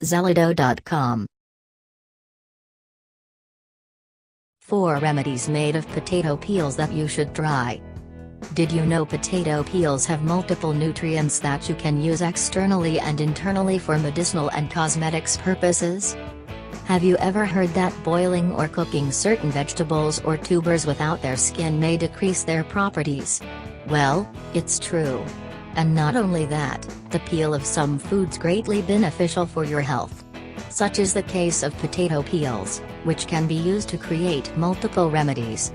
Zelado.com. 4 remedies made of potato peels that you should try. Did you know potato peels have multiple nutrients that you can use externally and internally for medicinal and cosmetics purposes? Have you ever heard that boiling or cooking certain vegetables or tubers without their skin may decrease their properties? Well, it's true. And not only that, the peel of some foods greatly beneficial for your health. Such is the case of potato peels, which can be used to create multiple remedies.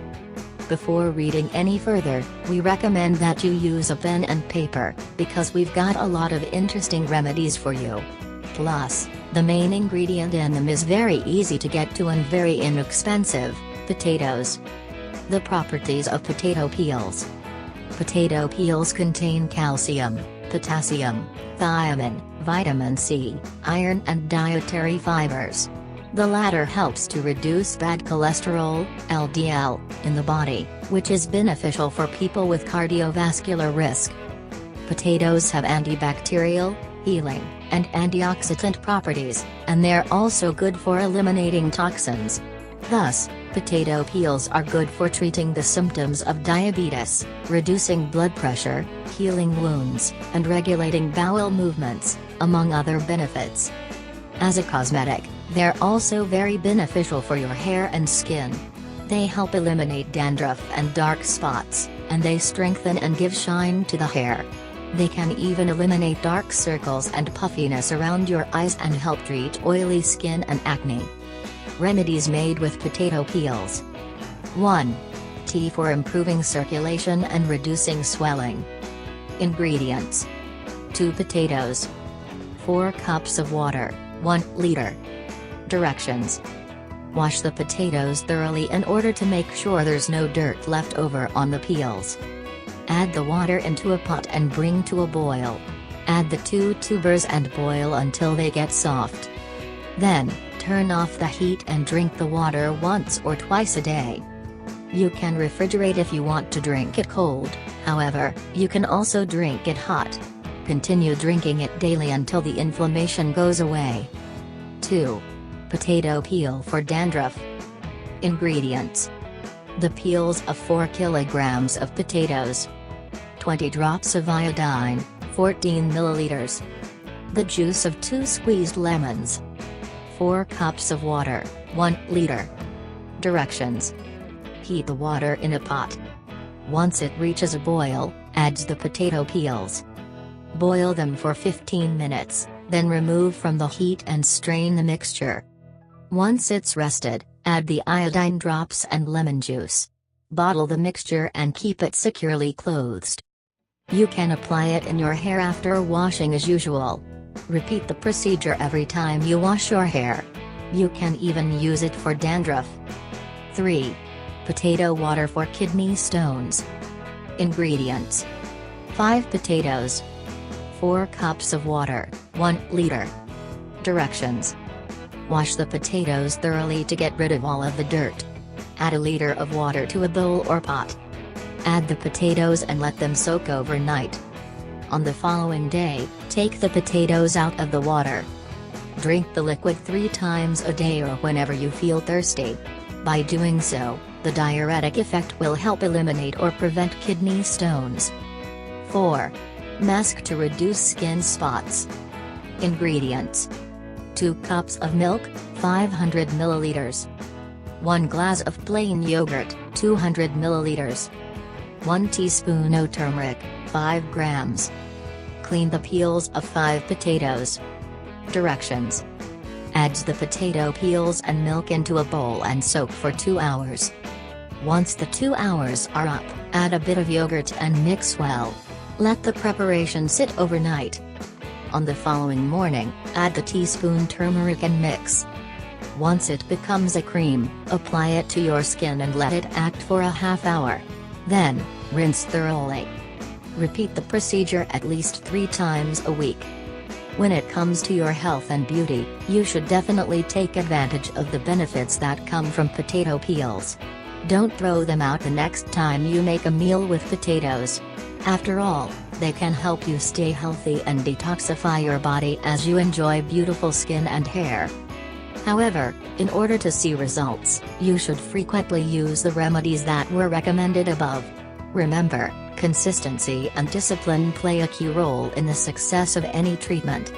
Before reading any further, we recommend that you use a pen and paper, because we've got a lot of interesting remedies for you. Plus, the main ingredient in them is very easy to get to and very inexpensive: potatoes. The properties of potato peels. Potato peels contain calcium, potassium, thiamine, vitamin C, iron and dietary fibers. The latter helps to reduce bad cholesterol, LDL, in the body, which is beneficial for people with cardiovascular risk. Potatoes have antibacterial, healing, and antioxidant properties, and they're also good for eliminating toxins. Thus, potato peels are good for treating the symptoms of diabetes, reducing blood pressure, healing wounds, and regulating bowel movements, among other benefits. As a cosmetic, they're also very beneficial for your hair and skin. They help eliminate dandruff and dark spots, and they strengthen and give shine to the hair. They can even eliminate dark circles and puffiness around your eyes and help treat oily skin and acne. Remedies made with potato peels. 1. Tea for improving circulation and reducing swelling. Ingredients: 2 potatoes, 4 cups of water, 1 liter. Directions: wash the potatoes thoroughly in order to make sure there's no dirt left over on the peels. Add the water into a pot and bring to a boil. Add the 2 tubers and boil until they get soft. Then, turn off the heat and drink the water once or twice a day. You can refrigerate if you want to drink it cold, however, you can also drink it hot. Continue drinking it daily until the inflammation goes away. 2. Potato peel for dandruff. Ingredients: the peels of 4 kilograms of potatoes, 20 drops of iodine, 14 milliliters, the juice of 2 squeezed lemons, 4 cups of water, 1 liter. Directions: heat the water in a pot. Once it reaches a boil, add the potato peels. Boil them for 15 minutes, then remove from the heat and strain the mixture. Once it's rested, add the iodine drops and lemon juice. Bottle the mixture and keep it securely closed. You can apply it in your hair after washing as usual. Repeat the procedure every time you wash your hair. You can even use it for dandruff. 3. Potato water for kidney stones. Ingredients: 5 potatoes, 4 cups of water, 1 liter. Directions: wash the potatoes thoroughly to get rid of all of the dirt. Add a liter of water to a bowl or pot. Add the potatoes and let them soak overnight. On the following day, take the potatoes out of the water. Drink the liquid 3 times a day or whenever you feel thirsty. By doing so, the diuretic effect will help eliminate or prevent kidney stones. 4. Mask to reduce skin spots. Ingredients: 2 cups of milk, 500 milliliters, 1 glass of plain yogurt, 200 milliliters, 1 teaspoon of turmeric, 5 grams. Clean the peels of 5 potatoes. Directions: add the potato peels and milk into a bowl and soak for 2 hours. Once the 2 hours are up, add a bit of yogurt and mix well. Let the preparation sit overnight. On the following morning, add the teaspoon turmeric and mix. Once it becomes a cream, apply it to your skin and let it act for a half hour. Then, rinse thoroughly. Repeat the procedure at least 3 times a week. When it comes to your health and beauty, you should definitely take advantage of the benefits that come from potato peels. Don't throw them out the next time you make a meal with potatoes. After all, They can help you stay healthy and detoxify your body as you enjoy beautiful skin and hair. However, in order to see results, you should frequently use the remedies that were recommended above. Remember, consistency and discipline play a key role in the success of any treatment.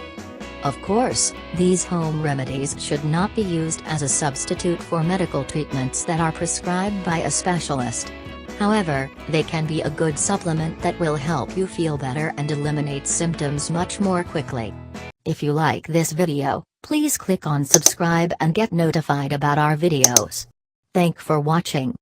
Of course, these home remedies should not be used as a substitute for medical treatments that are prescribed by a specialist. However, they can be a good supplement that will help you feel better and eliminate symptoms much more quickly. If you like this video, please click on subscribe and get notified about our videos. Thank for watching.